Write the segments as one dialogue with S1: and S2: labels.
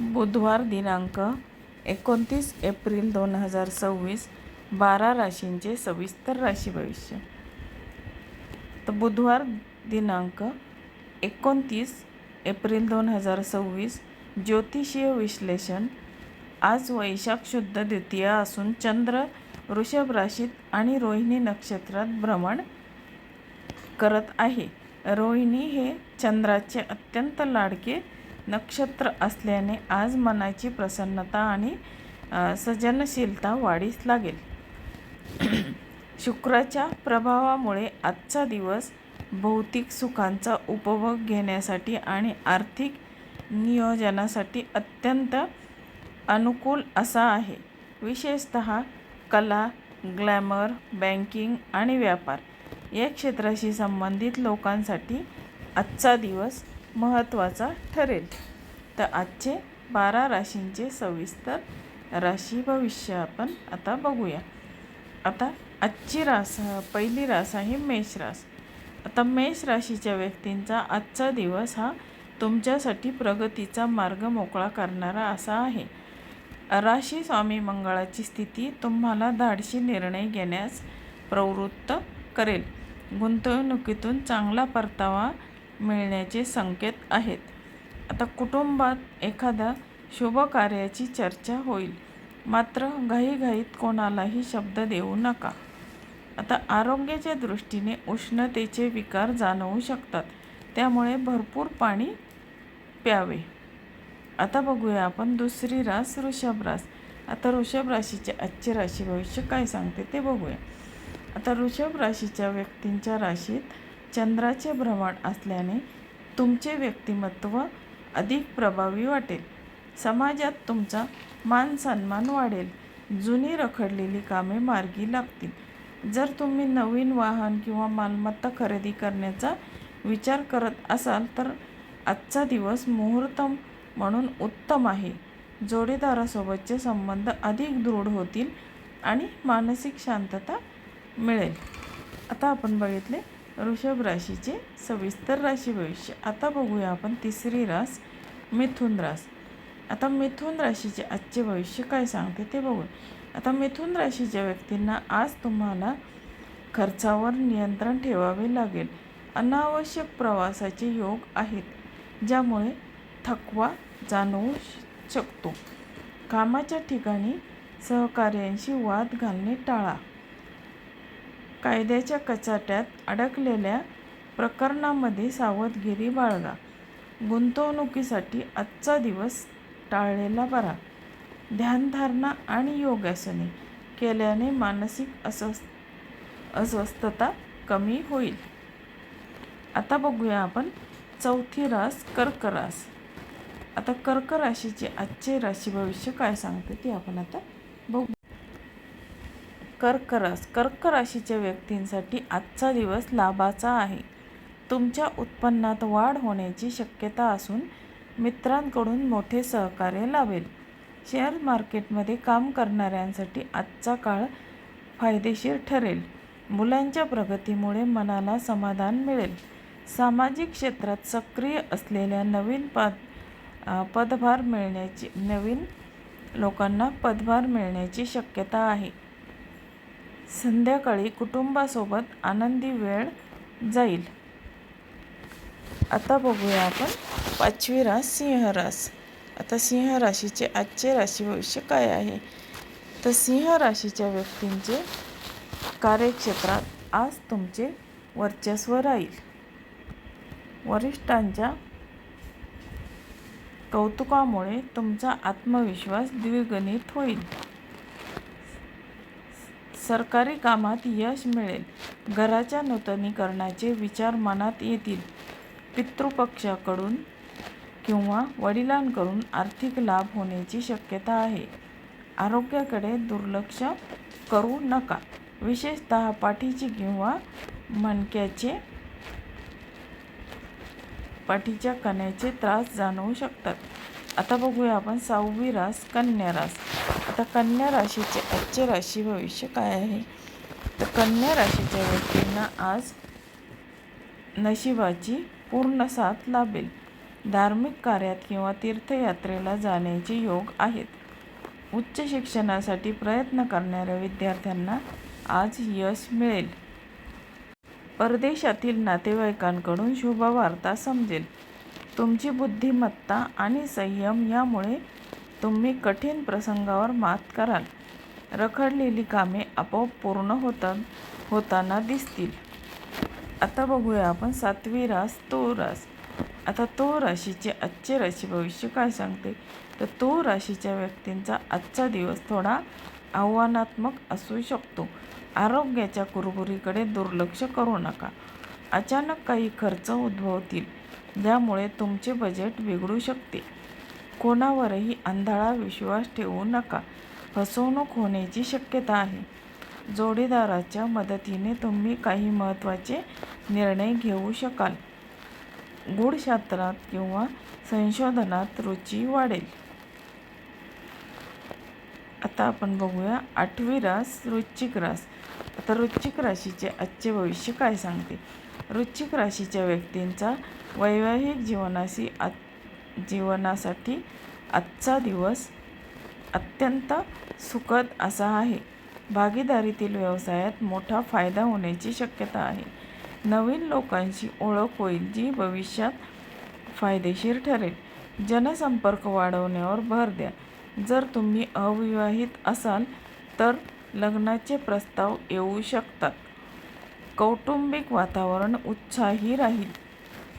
S1: बुधवार दिनांक 29 एप्रिल 2026 12 राशींचे सविस्तर राशी भविष्य. तर बुधवार दिनांक 29 एप्रिल 2026 ज्योतिषीय विश्लेषण. आज वैशाख शुद्ध द्वितीया असून चंद्र वृषभ राशीत आणि रोहिणी नक्षत्रात भ्रमण करत आहे. रोहिणी हे चंद्राचे अत्यंत लाडके नक्षत्र असल्याने आज मनाची प्रसन्नता आणि सृजनशीलता वाढीस लागेल. शुक्राच्या प्रभावामुळे आजचा दिवस भौतिक सुखांचा उपभोग घेण्यासाठी आणि आर्थिक नियोजनासाठी अत्यंत अनुकूल असा आहे. विशेषतः कला, ग्लॅमर, बँकिंग आणि व्यापार या क्षेत्राशी संबंधित लोकांसाठी आजचा दिवस महत्त्वाचा ठरेल. तर आजचे 12 राशींचे सविस्तर राशी भविष्य आपण आता बघूया. आता आजची पहिली रास आहे मेष रास. आता मेष राशीच्या व्यक्तींचा आजचा दिवस हा तुमच्यासाठी प्रगतीचा मार्ग मोकळा करणारा असा आहे. राशी स्वामी मंगळाची स्थिती तुम्हाला धाडसी निर्णय घेण्यास प्रवृत्त करेल. गुंतवणुकीतून चांगला परतावा मिळण्याचे संकेत आहेत. आता कुटुंबात एखाद्या शुभ कार्याची चर्चा होईल, मात्र घाईघाईत कोणालाही शब्द देऊ नका. आता आरोग्याच्या दृष्टीने उष्णतेचे विकार जाणवू शकतात, त्यामुळे भरपूर पाणी प्यावे. आता बघूया आपण दुसरी रास वृषभ रास. आता वृषभ राशीचे आजचे राशी भविष्य काय सांगते ते बघूया. आता वृषभ राशीच्या व्यक्तींच्या राशीत चंद्राचे भ्रमण असल्याने तुमचे व्यक्तिमत्व अधिक प्रभावी वाटेल. समाजात तुमचा मान सन्मान वाढेल. जुनी रखडलेली कामे मार्गी लागतील. जर तुम्ही नवीन वाहन किंवा मालमत्ता खरेदी करण्याचा विचार करत असाल तर आजचा दिवस मुहूर्त म्हणून उत्तम आहे. जोडीदारासोबतचे संबंध अधिक दृढ होतील आणि मानसिक शांतता मिळेल. आता आपण बघितले वृषभ राशीचे सविस्तर राशी भविष्य. आता बघूया आपण तिसरी रास मिथुन रास. आता मिथुन राशीचे आजचे भविष्य काय सांगते ते बघूया. आता मिथुन राशीच्या व्यक्तींना आज तुम्हाला खर्चावर नियंत्रण ठेवावे लागेल. अनावश्यक प्रवासाचे योग आहेत, ज्यामुळे थकवा जाणवू शकतो. कामाच्या ठिकाणी सहकार्यांशी वाद घालणे टाळा. कायद्याच्या कचाट्यात अडकलेल्या प्रकरणांमध्ये सावधगिरी बाळगा. गुंतवणुकीसाठी आजचा दिवस टाळलेला बरा. ध्यानधारणा आणि योगासने केल्याने मानसिक अस्वस्थता कमी होईल. आता बघूया आपण चौथी रास कर्क रास. आता कर्क राशीचे आजचे राशी भविष्य काय सांगते ते आपण आता बघू. कर्क रास. कर्क राशीच्या व्यक्तींसाठी आजचा दिवस लाभाचा आहे. तुमच्या उत्पन्नात वाढ होण्याची शक्यता असून मित्रांकडून मोठे सहकार्य लाभेल. शेअर मार्केटमध्ये काम करणाऱ्यांसाठी आजचा काळ फायदेशीर ठरेल. मुलांच्या प्रगतीमुळे मनाला समाधान मिळेल. सामाजिक क्षेत्रात सक्रिय असलेल्या नवीन लोकांना पदभार मिळण्याची शक्यता आहे. संध्याकाळी कुटुंबासोबत आनंदी वेळ जाईल. आता बघूया आपण पाचवी रास सिंह रास. आता सिंह राशीचे आजचे राशी भविष्य काय आहे. तर सिंह राशीच्या व्यक्तींचे कार्यक्षेत्रात आज तुमचे वर्चस्व राहील. वरिष्ठांच्या कौतुकामुळे तुमचा आत्मविश्वास द्विगुणित होईल. सरकारी कामात यश मिळेल. घराच्या नूतनीकरणाचे विचार मनात येतील. पितृपक्षाकडून किंवा वडिलांकडून आर्थिक लाभ होण्याची शक्यता आहे. आरोग्याकडे दुर्लक्ष करू नका. विशेषतः पाठीची किंवा पाठीच्या कण्याचे त्रास जाणवू शकतात. आता बघूया आपण 6वी रास कन्या रास. आता कन्या राशीचे आजचे राशी भविष्य काय आहे. तर कन्या राशीच्या व्यक्तींना आज नशिबाची पूर्ण साथ लाभेल. धार्मिक कार्यात किंवा तीर्थयात्रेला जाण्याचे योग आहेत. उच्च शिक्षणासाठी प्रयत्न करणाऱ्या विद्यार्थ्यांना आज यश मिळेल. परदेशातील नातेवाईकांकडून शुभवार्ता समजेल. तुमची बुद्धिमत्ता आणि संयम यामुळे तुम्ही कठीण प्रसंगावर मात कराल. रखडलेली कामे आपोआप पूर्ण होताना दिसतील. आता बघूया आपण 7वी रास तुळ रास. आता तुळ राशीचे आजचे राशी भविष्य काय सांगते, तर तुळ राशीच्या व्यक्तींचा आजचा दिवस थोडा आव्हानात्मक असू शकतो. आरोग्याच्या कुरबुरीकडे दुर्लक्ष करू नका. अचानक काही खर्च उद्भवतील ज्यामुळे तुमचे बजेट बिघडू शकते. कोणावरही अंधाळा विश्वास ठेवू नका. फसवणूक होण्याची शक्यता आहे. जोडीदाराच्या मदतीने तुम्ही काही महत्त्वाचे निर्णय घेऊ शकाल. गूढशास्त्रात किंवा संशोधनात रुची वाढेल. आता आपण बघूया 8वी रास वृश्चिक रास. आता वृश्चिक राशीचे आजचे भविष्य काय सांगते. वृश्चिक राशीच्या व्यक्तींचा वैवाहिक जीवनासाठी आजचा दिवस अत्यंत सुखद असा आहे. भागीदारीतील व्यवसायात मोठा फायदा होण्याची शक्यता आहे. नवीन लोकांशी ओळख होईल जी भविष्यात फायदेशीर ठरेल. जनसंपर्क वाढवण्यावर भर द्या. जर तुम्ही अविवाहित असाल तर लग्नाचे प्रस्ताव येऊ शकतात. कौटुंबिक वातावरण उत्साही राहील.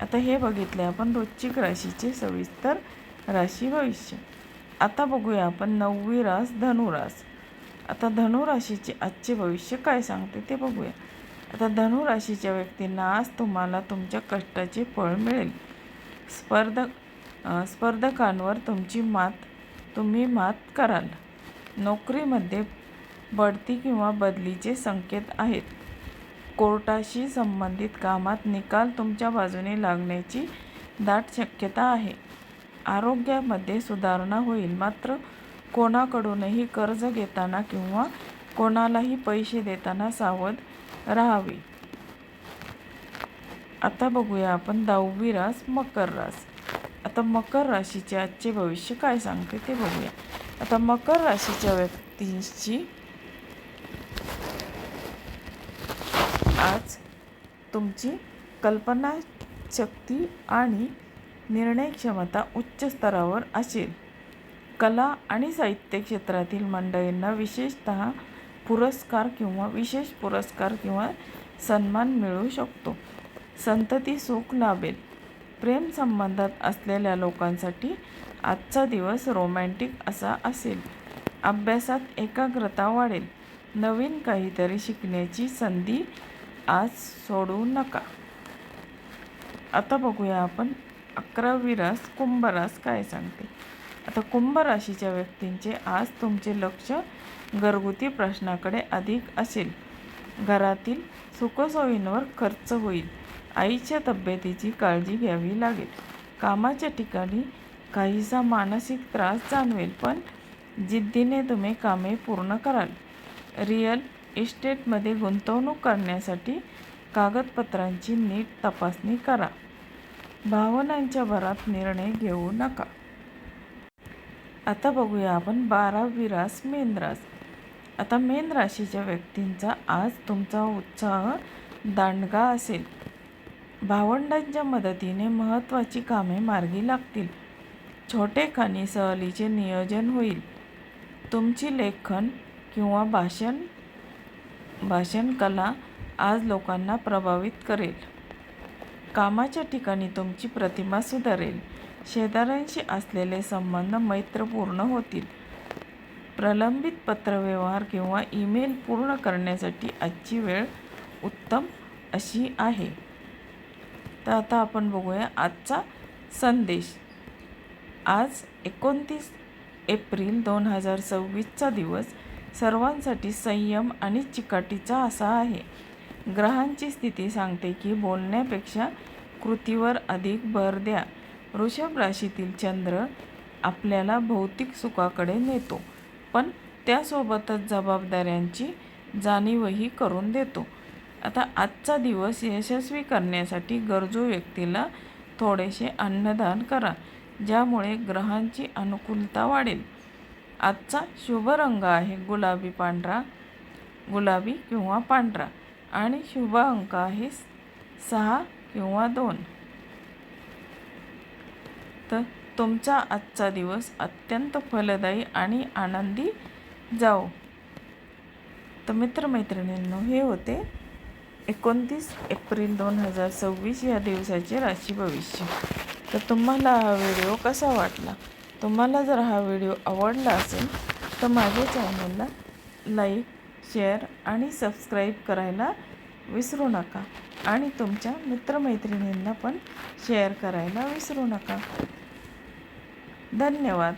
S1: आता हे बघितले आपण वृश्चिक राशीचे सविस्तर राशी भविष्य. आता बघूया आपण 9वी रास धनुरास. आता धनुराशीचे आजचे भविष्य काय सांगते ते बघूया. आता धनुराशीच्या व्यक्तींना आज तुम्हाला तुमच्या कष्टाचे फळ मिळेल. स्पर्धकांवर तुम्ही मात कराल. नोकरीमध्ये बढती किंवा बदलीचे संकेत आहेत. कोर्टाशी संबंधित कामात निकाल तुमच्या बाजूने लागण्याची दाट शक्यता आहे. आरोग्यामध्ये सुधारणा होईल, मात्र कोणाकडूनही कर्ज घेताना किंवा कोणालाही पैसे देताना सावध राहावे. आता बघूया आपण 10वी रास मकर रास. आता मकर राशीचे आजचे भविष्य काय सांगते ते बघूया. आता मकर राशीच्या व्यक्तींची आज तुमची कल्पनाशक्ती आणि निर्णय क्षमता उच्च स्तरावर असेल. कला आणि साहित्य क्षेत्रातील मंडळींना विशेषतः विशेष पुरस्कार किंवा सन्मान मिळू शकतो. संतती सुख लाभेल. प्रेम संबंधात असलेल्या लोकांसाठी आजचा दिवस रोमॅन्टिक असा असेल. अभ्यासात एकाग्रता वाढेल. नवीन काहीतरी शिकण्याची संधी आज सोडू नका. आता बघूया आपण 11वी रास कुंभ रास काय सांगते. आता कुंभ राशीच्या व्यक्तींचे आज तुमचे लक्ष घरगुती प्रश्नाकडे अधिक असेल. घरातील सुखसोयींवर खर्च होईल. आईच्या तब्येतीची काळजी घ्यावी लागेल. कामाच्या ठिकाणी काहीसा मानसिक त्रास जाणवेल, पण जिद्दीने तुम्ही कामे पूर्ण कराल. रिअल इस्टेटमध्ये गुंतवणूक करण्यासाठी कागदपत्रांची नीट तपासणी करा. भावनांच्या भरात निर्णय घेऊ नका. आता बघूया आपण 12वी रास मीन रास. आता मीन राशीच्या व्यक्तींचा आज तुमचा उत्साह दांडगा असेल. भावंडांच्या मदतीने महत्त्वाची कामे मार्गी लागतील. छोटेखानी सहलीचे नियोजन होईल. तुमची लेखन किंवा भाषण कला आज लोकांना प्रभावित करेल. कामाच्या ठिकाणी तुमची प्रतिमा सुधारेल. शेजाऱ्यांशी असलेले संबंध मैत्रपूर्ण होतील. प्रलंबित पत्रव्यवहार किंवा ईमेल पूर्ण करण्यासाठी आजची वेळ उत्तम अशी आहे. तर आता आपण बघूया आजचा संदेश. आज 29 एप्रिल 2026चा दिवस सर्वांसाठी संयम आणि चिकाटीचा असा आहे. ग्रहांची स्थिती सांगते की बोलण्यापेक्षा कृतीवर अधिक भर द्या. वृषभ राशीतील चंद्र आपल्याला भौतिक सुखाकडे नेतो, पण त्यासोबतच जबाबदाऱ्यांची जाणीवही करून देतो. आता आजचा दिवस यशस्वी करण्यासाठी गरजू व्यक्तीला थोडेसे अन्नदान करा, ज्यामुळे ग्रहांची अनुकूलता वाढेल. आजचा शुभ रंग आहे गुलाबी किंवा पांढरा आणि शुभ अंक आहे 6 किंवा 2. तर तुमचा आजचा दिवस अत्यंत फलदायी आणि आनंदी जाओ. तर मित्रमैत्रिणींनो, हे होते 29 एप्रिल 2026 या दिवसाचे राशी भविष्य. तर तुम्हाला हा व्हिडिओ कसा वाटला? तुम्हाला जर हा व्हिडिओ आवडला असेल तर माझ्या चॅनलला लाईक, शेअर आणि सबस्क्राईब करायला विसरू नका आणि तुमच्या मित्रमैत्रिणींना पण शेअर करायला विसरू नका. धन्यवाद.